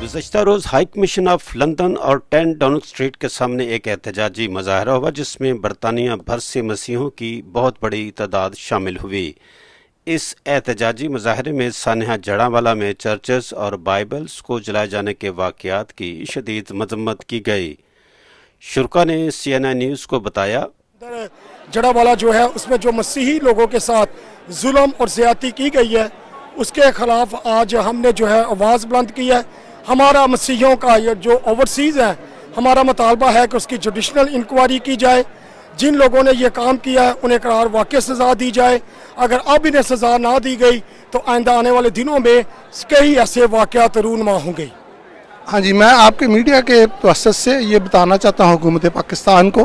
गुज़श्ता रोज़ high commission of London और 10 Downing street के सामने एक एहतजाजी मुजाहरा हुआ जिसमें बरतानिया भर से मसीहों की बहुत बड़ी तादाद शामिल हुई। इस एहतजाजी मुजाहरे में सानहा जड़ावाला में चर्चेस और बाइबल्स को जलाए जाने के वाक़यात की शदीद मजम्मत की गई। शुरका ने CNN न्यूज़ को बताया, जड़ावाला जो है उसमें जो मसीही लोगों के साथ जुल्म और ज़्यादती की गई है उसके खिलाफ आज हमने जो है आवाज़ बुलंद की है। हमारा मसीहियों का ये जो ओवरसीज़ है हमारा मुतालबा है कि उसकी जुडिशनल इंक्वायरी की जाए। जिन लोगों ने ये काम किया है उन्हें करार वाकई सज़ा दी जाए। अगर अब इन्हें सज़ा ना दी गई तो आइंदा आने वाले दिनों में कई ऐसे वाक़यात रूनुमा होंगे। हाँ जी, मैं आपके मीडिया के प्रोसेस से ये बताना चाहता हूँ हुकूमत पाकिस्तान को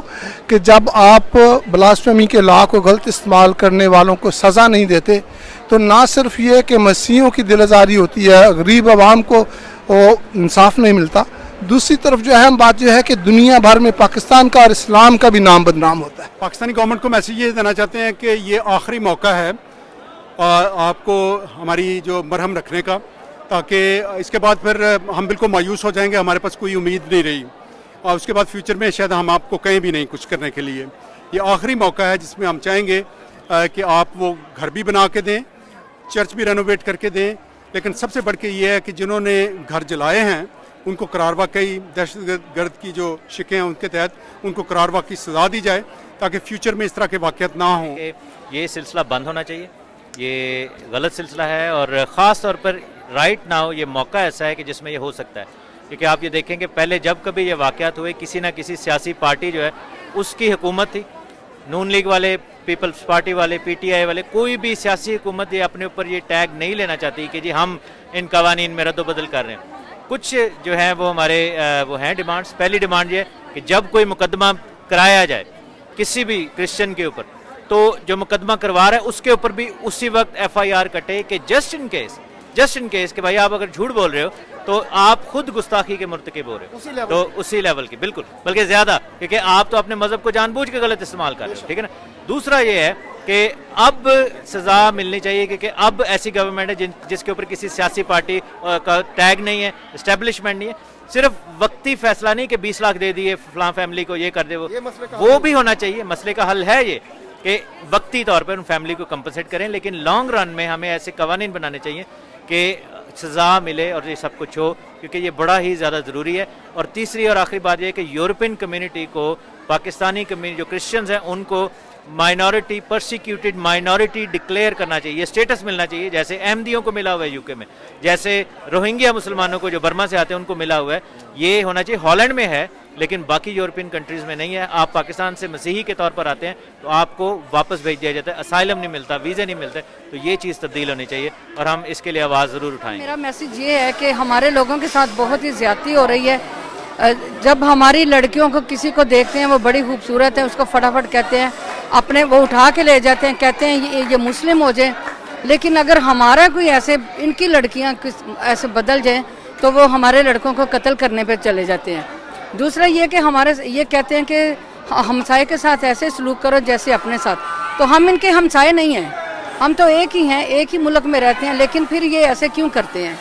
कि जब आप ब्लास्फेमी के लॉ को गलत इस्तेमाल करने वालों को सज़ा नहीं देते तो ना सिर्फ ये कि मसीहों की दिल आज़ारी होती है, गरीब आवाम को इंसाफ नहीं मिलता, दूसरी तरफ जो अहम बात जो है कि दुनिया भर में पाकिस्तान का और इस्लाम का भी नाम बदनाम होता है। पाकिस्तानी गवर्नमेंट को मैसेज ये देना चाहते हैं कि ये आखिरी मौका है आपको हमारी जो मरहम रखने का, ताकि इसके बाद फिर हम बिल्कुल मायूस हो जाएंगे, हमारे पास कोई उम्मीद नहीं रही और उसके बाद फ्यूचर में शायद हम आपको कहीं भी नहीं कुछ करने के लिए। ये आखिरी मौका है जिसमें हम चाहेंगे कि आप वो घर भी बना के दें, चर्च भी रेनोवेट करके दें, लेकिन सबसे बढ़ के ये है कि जिन्होंने घर जलाए हैं उनको करार वाकई दहशतगर्द की जो शिकें हैं उनके तहत उनको करार वाकई सज़ा दी जाए ताकि फ्यूचर में इस तरह के वाक़यात ना हों। ये सिलसिला बंद होना चाहिए, ये गलत सिलसिला है और ख़ास तौर पर राइट नाउ ये मौका ऐसा है कि जिसमें ये हो सकता है। क्योंकि आप ये देखेंगे पहले जब कभी ये वाक़यात हुए किसी ना किसी सियासी पार्टी जो है उसकी हुकूमत थी, नून लीग वाले, पीपल्स पार्टी वाले, PTI वाले, कोई भी सियासी हुकूमत ये अपने ऊपर ये टैग नहीं लेना चाहती कि जी हम इन कवानीन में रद्द-बदल कर रहे हैं। कुछ जो है वो हमारे वो हैं डिमांड्स। पहली डिमांड ये है कि जब कोई मुकदमा कराया जाए किसी भी क्रिश्चियन के ऊपर तो जो मुकदमा करवा रहा है उसके ऊपर भी उसी वक्त FIR कटे कि जस्ट इन केस कि भाई आप अगर झूठ बोल रहे हो तो आप खुद गुस्ताखी के मुर्तकिब हो रहे हो, तो उसी लेवल की, बिल्कुल, बल्कि ज़्यादा, क्योंकि आप तो अपने मज़हब को जानबूझ के गलत इस्तेमाल कर रहे हो, ठीक है ना। दूसरा ये है कि अब सज़ा मिलनी चाहिए क्योंकि अब ऐसी गवर्नमेंट है जिसके ऊपर किसी सियासी पार्टी का टैग नहीं है, इस्टेब्लिशमेंट नहीं है, सिर्फ वक्ती फैसला नहीं कि 20 लाख दे दिए फलां फैमिली को, ये कर दे वो भी होना चाहिए। मसले का हल है ये कि वक्ती तौर पर उन फैमिली को कंपनसेट करें, लेकिन लॉन्ग रन में हमें ऐसे कवानीन बनाने चाहिए कि सज़ा मिले और ये सब कुछ हो, क्योंकि ये बड़ा ही ज़्यादा ज़रूरी है। और तीसरी और आखिरी बात ये है कि यूरोपियन कम्युनिटी को, पाकिस्तानी कम्युनिटी जो क्रिश्चियंस हैं उनको माइनॉरिटी, परसिक्यूटेड माइनॉरिटी डिक्लेयर करना चाहिए, ये स्टेटस मिलना चाहिए जैसे अहमदियों को मिला हुआ है UK में, जैसे रोहिंग्या मुसलमानों को जो बर्मा से आते हैं उनको मिला हुआ है, ये होना चाहिए। हॉलैंड में है लेकिन बाकी यूरोपियन कंट्रीज़ में नहीं है। आप पाकिस्तान से मसीही के तौर पर आते हैं तो आपको वापस भेज दिया जाता है, असाइलम नहीं मिलता, वीज़े नहीं मिलते, तो ये चीज़ तब्दील होनी चाहिए और हम इसके लिए आवाज़ ज़रूर उठाएंगे। मेरा मैसेज ये है कि हमारे लोगों के साथ बहुत ही ज़्यादती हो रही है। जब हमारी लड़कियों को किसी को देखते हैं वो बड़ी खूबसूरत है, उसको फटाफट कहते हैं, अपने वो उठा के ले जाते हैं, कहते हैं ये मुस्लिम हो जाए। लेकिन अगर हमारा कोई ऐसे इनकी लड़कियां ऐसे बदल जाएं तो वो हमारे लड़कों को कत्ल करने पे चले जाते हैं। दूसरा ये कि हमारे ये कहते हैं कि हमसाए के साथ ऐसे सलूक करो जैसे अपने साथ, तो हम इनके हमसाए नहीं हैं, हम तो एक ही हैं, एक ही मुल्क में रहते हैं, लेकिन फिर ये ऐसे क्यों करते हैं?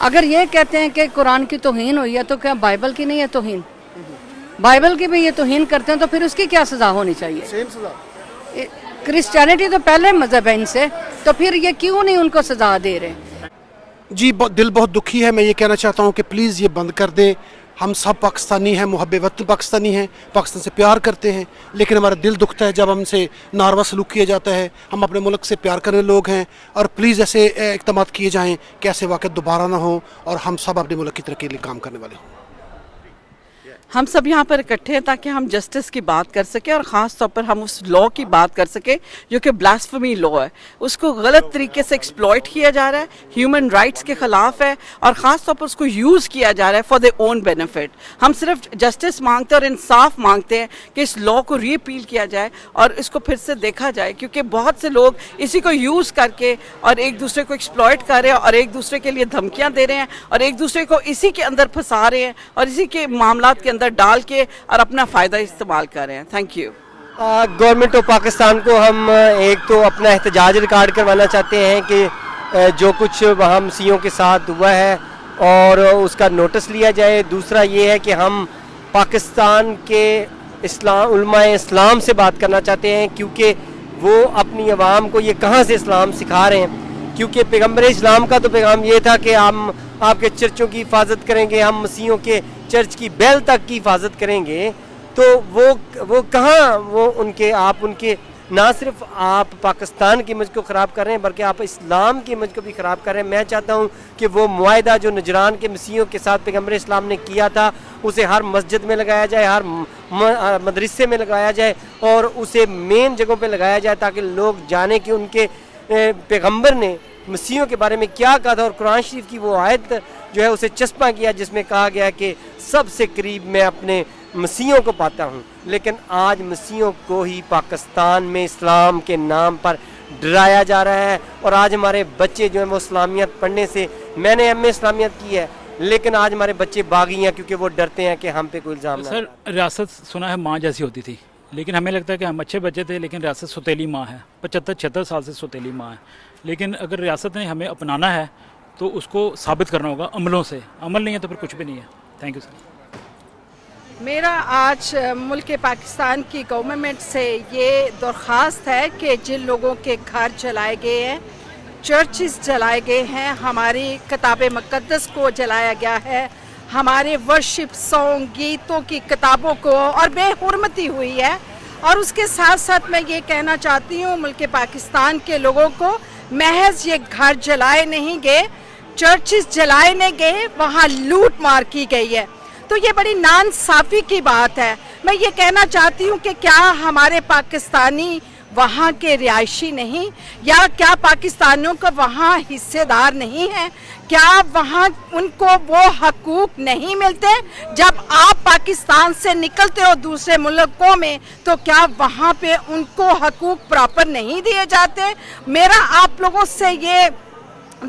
अगर ये कहते हैं कि कुरान की तौहीन हुई है तो क्या बाइबल की नहीं है तौहीन? बाइबल की भी ये तौहीन करते हैं तो फिर उसकी क्या सज़ा होनी चाहिए? सेम सज़ा। क्रिश्चियनिटी तो पहले मज़हब है इनसे, तो फिर ये क्यों नहीं उनको सज़ा दे रहे? जी दिल बहुत दुखी है। मैं ये कहना चाहता हूँ कि प्लीज़ ये बंद कर दें। हम सब पाकिस्तानी हैं, मुहब्बे वतन पाकिस्तानी हैं, पाकिस्तान से प्यार करते हैं, लेकिन हमारा दिल दुखता है जब हमसे नारवा सलूक किया जाता है। हम अपने मुल्क से प्यार करने लोग हैं और प्लीज़ ऐसे इक़दाम किए जाएँ कि ऐसे वाक़यात दोबारा ना हो और हम सब अपने मुल्क की तरक्की के लिए काम करने वाले हों। हम सब यहाँ पर इकट्ठे हैं ताकि हम जस्टिस की बात कर सकें और ख़ास तौर पर हम उस लॉ की बात कर सकें जो कि ब्लास्फेमी लॉ है, उसको गलत तरीके से एक्सप्लॉइट किया जा रहा है, ह्यूमन राइट्स के ख़िलाफ़ है और ख़ास तौर पर उसको यूज़ किया जा रहा है फॉर देयर ओन बेनिफिट। हम सिर्फ जस्टिस मांगते हैं और इंसाफ मांगते हैं कि इस लॉ को रीअपील किया जाए और इसको फिर से देखा जाए, क्योंकि बहुत से लोग इसी को यूज़ करके और एक दूसरे को एक्सप्लॉइट कर रहे हैं और एक दूसरे के लिए धमकियाँ दे रहे हैं और एक दूसरे को इसी के अंदर फंसा रहे हैं और इसी के मामलात के डाल के और अपना फ़ायदा इस्तेमाल कर रहे हैं। Thank you. Government of Pakistan को हम एक तो अपना एहतजाज रिकॉर्ड करवाना चाहते हैं कि जो कुछ वहाँ मसीहों के साथ हुआ है اور اس کا نوٹس لیا جائے. دوسرا یہ ہے کہ ہم پاکستان کے علماء اسلام سے بات کرنا چاہتے ہیں، کیونکہ وہ اپنی عوام کو یہ کہاں سے اسلام سکھا رہے ہیں. کیونکہ پیغمبر اسلام کا تو پیغام یہ تھا کہ ہم آپ کے چرچوں کی حفاظت کریں گے، ہم مسیحیوں کے چرچ کی بیل تک کی حفاظت کریں گے. تو وہ کہاں وہ ان کے نہ صرف آپ پاکستان کی امیج کو خراب کر رہے ہیں بلکہ آپ اسلام کی امیج کو بھی خراب کر رہے ہیں. میں چاہتا ہوں کہ وہ معاہدہ جو نجران کے مسیحیوں کے ساتھ پیغمبر اسلام نے کیا تھا اسے ہر مسجد میں لگایا جائے، ہر مدرسے میں لگایا جائے اور اسے مین جگہوں پہ لگایا جائے تاکہ لوگ جانیں کہ ان کے پیغمبر نے مسیحیوں کے بارے میں کیا کہا تھا. اور قرآن شریف کی وہ آیت جو ہے اسے چسپاں کیا جس میں کہا گیا کہ سب سے قریب میں اپنے مسیحیوں کو پاتا ہوں. لیکن آج مسیحیوں کو ہی پاکستان میں اسلام کے نام پر ڈرایا جا رہا ہے اور آج ہمارے بچے جو ہیں وہ اسلامیت پڑھنے سے، میں نے ایم اے اسلامیت کی ہے لیکن آج ہمارے بچے باغی ہیں کیونکہ وہ ڈرتے ہیں کہ ہم پہ کوئی الزام نہ. سر ریاست سنا ہے ماں جیسی ہوتی تھی، لیکن ہمیں لگتا ہے کہ ہم اچھے بچے تھے لیکن ریاست ستیلی ماں ہے. 75-76 سال سے ستیلی ماں ہے. لیکن اگر ریاست نے ہمیں اپنانا ہے تو اس کو ثابت کرنا ہوگا عملوں سے. عمل نہیں ہے تو پھر کچھ بھی نہیں ہے. Thank you sir. میرا آج ملک پاکستان کی گورنمنٹ سے یہ درخواست ہے کہ جن لوگوں کے گھر جلائے گئے ہیں، چرچز جلائے گئے ہیں، ہماری کتاب مقدس کو جلایا گیا ہے، ہمارے ورشپ سانگ گیتوں کی کتابوں کو اور بے حرمتی ہوئی ہے. اور اس کے ساتھ ساتھ میں یہ کہنا چاہتی ہوں ملک پاکستان کے لوگوں کو، محض یہ گھر جلائے نہیں گئے، چرچز جلائے نہیں گئے، وہاں لوٹ مار کی گئی ہے. تو یہ بڑی ناانصافی کی بات ہے. میں یہ کہنا چاہتی ہوں کہ کیا ہمارے پاکستانی وہاں کے رہائشی نہیں، یا کیا پاکستانیوں کا وہاں حصے دار نہیں ہیں؟ کیا وہاں ان کو وہ حقوق نہیں ملتے؟ جب آپ پاکستان سے نکلتے ہو دوسرے ملکوں میں تو کیا وہاں پہ ان کو حقوق پراپر نہیں دیے جاتے؟ میرا آپ لوگوں سے یہ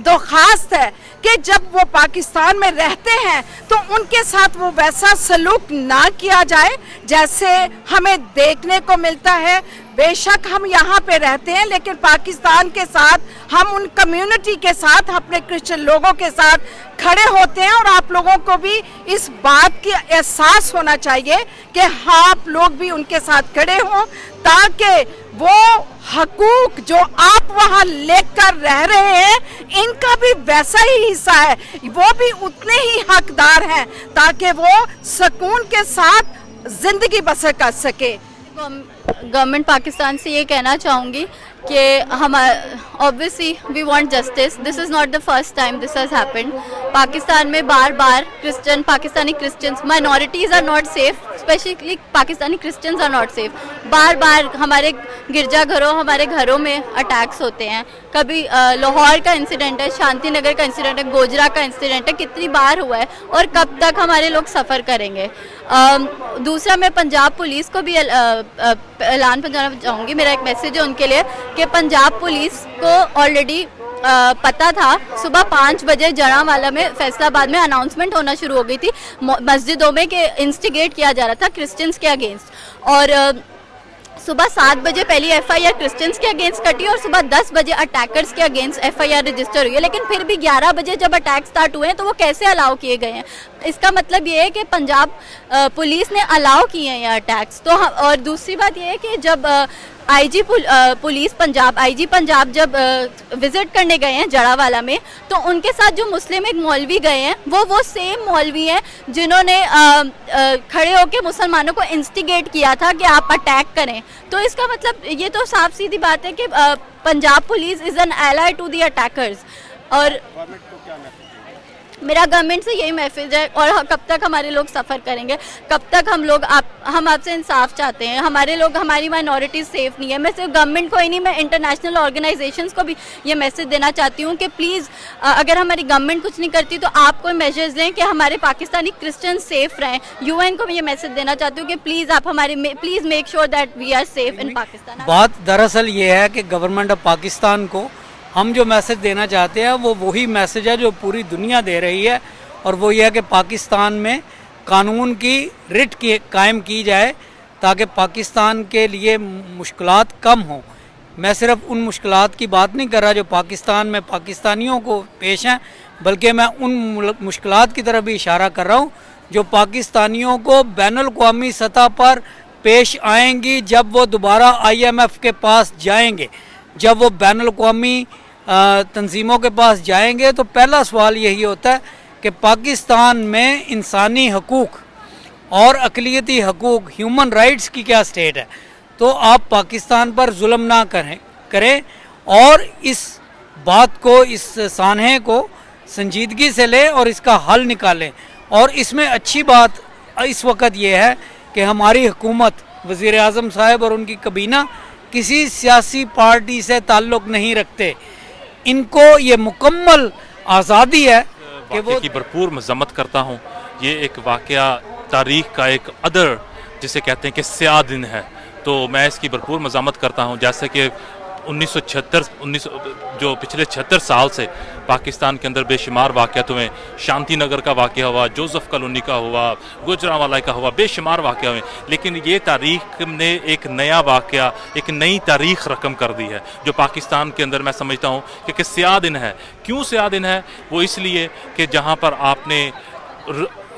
درخواست ہے کہ جب وہ پاکستان میں رہتے ہیں تو ان کے ساتھ وہ ویسا سلوک نہ کیا جائے جیسے ہمیں دیکھنے کو ملتا ہے. بے شک ہم یہاں پہ رہتے ہیں لیکن پاکستان کے ساتھ ہم ان کمیونٹی کے ساتھ اپنے کرسچن لوگوں کے ساتھ کھڑے ہوتے ہیں. اور آپ لوگوں کو بھی اس بات کی احساس ہونا چاہیے کہ آپ لوگ بھی ان کے ساتھ کھڑے ہوں تاکہ وہ حقوق جو آپ وہاں لے کر رہ رہے ہیں ان کا بھی ویسا ہی حصہ ہے، وہ بھی اتنے ہی حقدار ہیں تاکہ وہ سکون کے ساتھ زندگی بسر کر سکے. گورنمنٹ پاکستان سے یہ کہنا چاہوں گی کہ obviously we want justice. This is not the first time this has happened. Pakistan میں بار بار Pakistani Christians minorities are not safe, especially Pakistani Christians are not safe. بار بار ہمارے گرجا گھروں ہمارے گھروں میں اٹیکس ہوتے ہیں. کبھی لاہور کا انسیڈنٹ ہے، شانتی نگر کا انسیڈنٹ ہے، گوجرا کا انسیڈنٹ ہے، کتنی بار ہوا ہے اور کب تک ہمارے لوگ سفر کریں گے. دوسرا میں پنجاب پولیس کو بھی اعلان پہنچانا چاہوں گی. میرا ایک میسیج ہے ان کے لیے کہ پنجاب پولیس کو آلریڈی پتہ تھا. صبح 5 بجے جڑاوالا میں فیصل آباد میں اناؤنسمنٹ ہونا شروع ہو گئی تھی مسجدوں میں کہ انسٹیگیٹ کیا جا رہا تھا کرسچنس کے اگینسٹ. اور صبح 7 بجے پہلی ایف آئی آر کرسچنس کے اگینسٹ کٹی اور صبح 10 بجے اٹیکرز کے against F I R register ہوئی ہے. لیکن پھر بھی 11 بجے جب اٹیک سٹارٹ ہوئے ہیں تو وہ کیسے الاؤ کیے گئے ہیں؟ اس کا مطلب یہ ہے کہ پنجاب پولیس نے الاؤ کیے ہیں یہ اٹیکس. تو اور دوسری بات یہ ہے کہ جب آئی جی پولیس پنجاب آئی جی پنجاب جب وزٹ کرنے گئے ہیں جڑاوالا میں تو ان کے ساتھ جو مسلم ایک مولوی گئے ہیں وہ سیم مولوی ہیں جنہوں نے کھڑے ہو کے مسلمانوں کو انسٹیگیٹ کیا تھا کہ آپ اٹیک کریں. تو اس کا مطلب یہ تو صاف سیدھی بات ہے کہ Punjab police is an ally to the attackers. اور میرا گورنمنٹ سے یہی میسیج ہے. اور کب تک ہمارے لوگ سفر کریں گے؟ کب تک ہم آپ سے انصاف چاہتے ہیں؟ ہمارے لوگ ہماری مائنورٹیز سیف نہیں ہے. میں صرف گورنمنٹ کو ہی نہیں، میں انٹرنیشنل آرگنائزیشنز کو بھی یہ میسیج دینا چاہتی ہوں کہ پلیز اگر ہماری گورنمنٹ کچھ نہیں کرتی تو آپ کوئی میجرز لیں کہ ہمارے پاکستانی کرسچن سیف رہیں. یو این کو بھی یہ میسیج دینا چاہتی ہوں کہ پلیز آپ please make sure that we are safe in Pakistan. بات دراصل یہ ہے کہ گورنمنٹ آف پاکستان کو ہم جو میسیج دینا چاہتے ہیں وہ وہی میسیج ہے جو پوری دنیا دے رہی ہے، اور وہ یہ ہے کہ پاکستان میں قانون کی رٹ قائم کی جائے تاکہ پاکستان کے لیے مشکلات کم ہوں. मैं सिर्फ उन मुश्किलात की बात नहीं कर रहा जो पाकिस्तान में पाकिस्तानियों को पेश हैं, बल्कि मैं उन मुश्किलात की तरफ भी इशारा कर रहा हूँ जो पाकिस्तानियों को बैनुल अक़वामी सतह पर पेश आएंगी जब वो दोबारा IMF के पास जाएंगे। जब वो बैनुल अक़वामी तंजीमों के पास जाएंगे तो पहला सवाल यही होता है कि पाकिस्तान में इंसानी हकूक़ और अक़लियती हकूक़, ह्यूमन राइट्स की क्या स्टेट है। तो आप पाकिस्तान पर जुल्म ना करें और इस बात को, इस सानहे को संजीदगी से लें और इसका हल निकालें। और इसमें अच्छी बात इस वक्त ये है कि हमारी हुकूमत, वज़ीर आज़म साहब और उनकी कबीना किसी सियासी पार्टी से ताल्लुक़ नहीं रखते। इनको ये मुकम्मल आज़ादी है कि वो की भरपूर मज़म्मत करता हूँ। ये एक वाक़या तारीख़ का एक अदर जिसे कहते हैं कि स्याह दिन है, तो मैं इसकी भरपूर मज़म्मत करता हूँ। जैसे कि 1976 जो पिछले 76 साल से पाकिस्तान के अंदर बेशुमार वाक़यात हुए, शांति नगर का वाक़या हुआ, जोसेफ कॉलोनी का हुआ, गुजरांवाला का हुआ, बेशुमार वाक़या हुए, लेकिन ये तारीख़ ने एक नया वाक़या, एक नई तारीख़ रकम कर दी है जो पाकिस्तान के अंदर मैं समझता हूँ कि स्याह दिन है। क्यों स्याह दिन है? वो इसलिए कि जहाँ पर आपने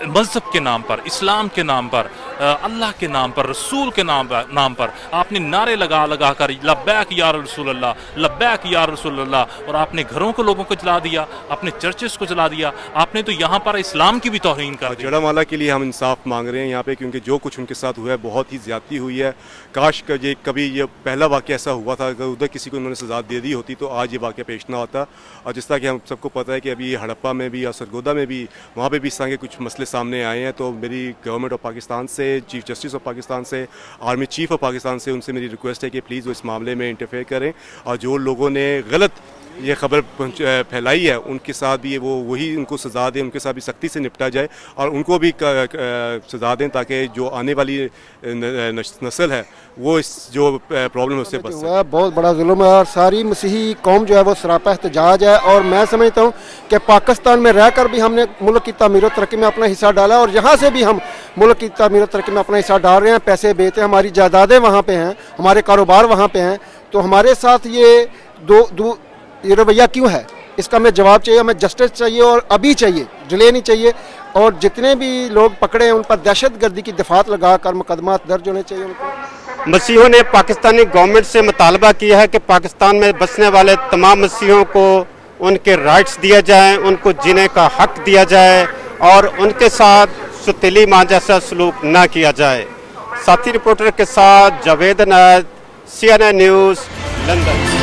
मज़हब के नाम पर, इस्लाम के नाम पर, अल्लाह के नाम पर, रसूल के नाम पर आपने नारे लगा कर लब्बैक या रसूल अल्लाह, लब्बैक या रसूल अल्लाह, और आपने घरों को लोगों को जला दिया, अपने चर्चेस को जला दिया, आपने तो यहाँ पर इस्लाम की भी तौहीन कर दी। जड़ावाला के लिए हम इंसाफ मांग रहे हैं यहाँ पे, क्योंकि जो कुछ उनके साथ हुआ है बहुत ही ज़्यादती हुई है। काश ये कभी ये पहला वाक़या ऐसा हुआ था, अगर उधर किसी को उन्होंने सज़ा दे दी होती तो आज ये वाक़या पेश ना होता। और जिस तरह कि हम सबको पता है कि अभी हड़प्पा में भी और सरगोदा में भी, वहाँ पर भी इस तरह के कुछ मसले सामने आए हैं। तो मेरी गवर्नमेंट ऑफ पाकिस्तान से, चीफ जस्टिस ऑफ पाकिस्तान से, आर्मी चीफ ऑफ पाकिस्तान से, उनसे मेरी रिक्वेस्ट है कि प्लीज़ वो इस मामले में इंटरफेयर करें और जो लोगों ने गलत ये खबर फैलाई है उनके साथ भी वही उनको सज़ा दें, उनके साथ भी सख्ती से निपटा जाए और उनको भी सज़ा दें ताकि जो आने वाली नस्ल है वो इस जो प्रॉब्लम है उससे बच सके। बहुत बड़ा जुल्म है और सारी मसीही कौम जो है वो सरापा एहतजाज है। और मैं समझता हूँ कि पाकिस्तान में रहकर भी हमने मुल्क की तामीर और तरक्की में अपना हिस्सा डाला और यहाँ से भी हम मुल्क की तामीर और तरक्की में अपना हिस्सा डाल रहे हैं। पैसे बेचते हैं, हमारी जायदादें वहाँ पे हैं, हमारे कारोबार वहाँ पे हैं, तो हमारे साथ ये रवैया क्यों है? इसका हमें जवाब चाहिए, हमें जस्टिस चाहिए और अभी चाहिए, डिले नहीं चाहिए। और जितने भी लोग पकड़े हैं उन पर दहशत गर्दी की दफात लगा कर मुकदमा दर्ज होने चाहिए उनको। मसीहों ने पाकिस्तानी गवर्नमेंट से मुतालबा किया है कि पाकिस्तान में बसने वाले तमाम मसीहों को उनके राइट्स दिए जाएं, उनको जीने का हक दिया जाए और उनके साथ सुतीली मां जैसा सलूक ना किया जाए। साथी रिपोर्टर के साथ Javed Anayat, CNN news, London.